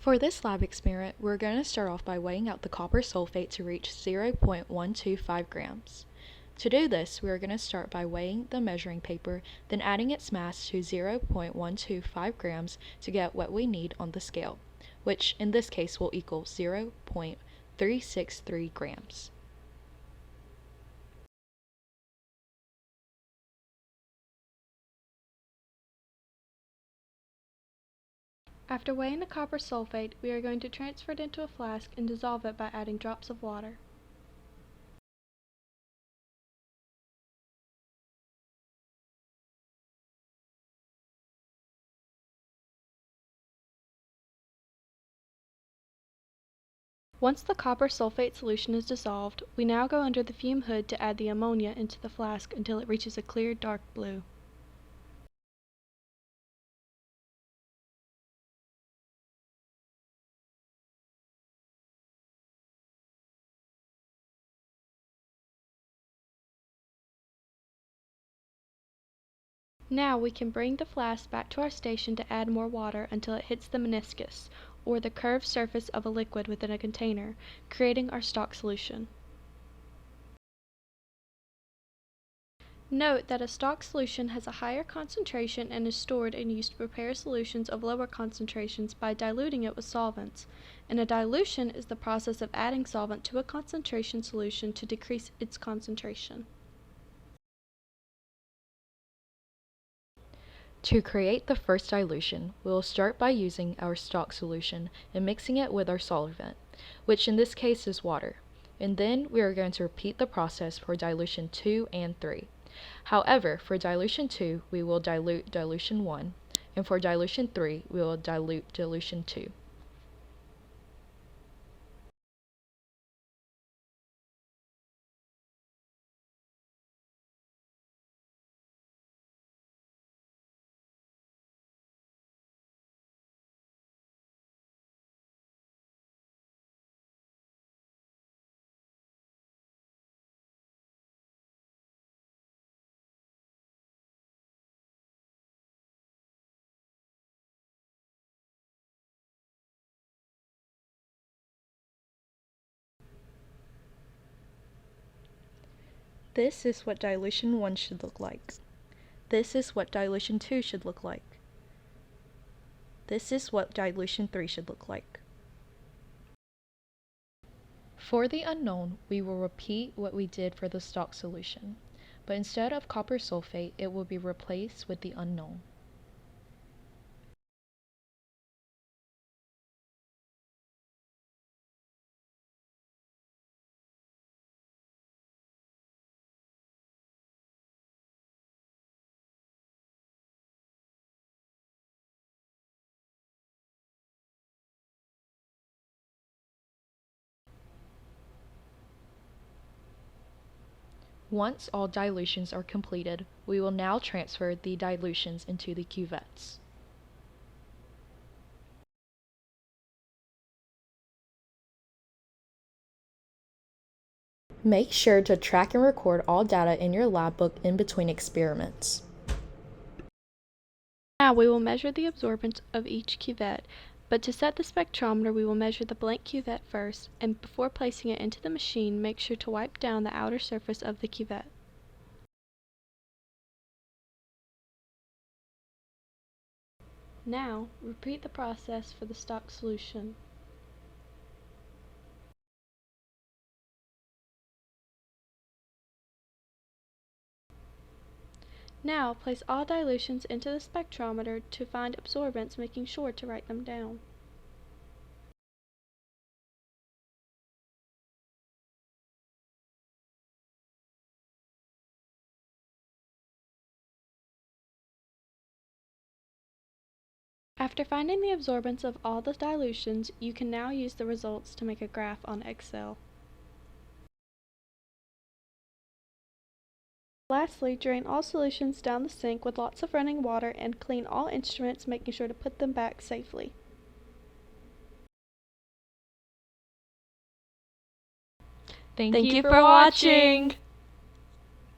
For this lab experiment, we're going to start off by weighing out the copper sulfate to reach 0.125 grams. To do this, we are going to start by weighing the measuring paper, then adding its mass to 0.125 grams to get what we need on the scale, which in this case will equal 0.363 grams. After weighing the copper sulfate, we are going to transfer it into a flask and dissolve it by adding drops of water. Once the copper sulfate solution is dissolved, we now go under the fume hood to add the ammonia into the flask until it reaches a clear dark blue. Now we can bring the flask back to our station to add more water until it hits the meniscus, or the curved surface of a liquid within a container, creating our stock solution. Note that a stock solution has a higher concentration and is stored and used to prepare solutions of lower concentrations by diluting it with solvents, and a dilution is the process of adding solvent to a concentration solution to decrease its concentration. To create the first dilution, we will start by using our stock solution and mixing it with our solvent, which in this case is water, and then we are going to repeat the process for dilution 2 and 3. However, for dilution 2, we will dilute dilution 1, and for dilution 3, we will dilute dilution 2. This is what dilution 1 should look like. This is what dilution 2 should look like. This is what dilution 3 should look like. For the unknown, we will repeat what we did for the stock solution, but instead of copper sulfate, it will be replaced with the unknown. Once all dilutions are completed, we will now transfer the dilutions into the cuvettes. Make sure to track and record all data in your lab book in between experiments. Now we will measure the absorbance of each cuvette, but to set the spectrometer we will measure the blank cuvette first, and before placing it into the machine make sure to wipe down the outer surface of the cuvette. Now, repeat the process for the stock solution. Now, place all dilutions into the spectrometer to find absorbance, making sure to write them down. After finding the absorbance of all the dilutions, you can now use the results to make a graph on Excel. Lastly, drain all solutions down the sink with lots of running water and clean all instruments, making sure to put them back safely. Thank you for watching!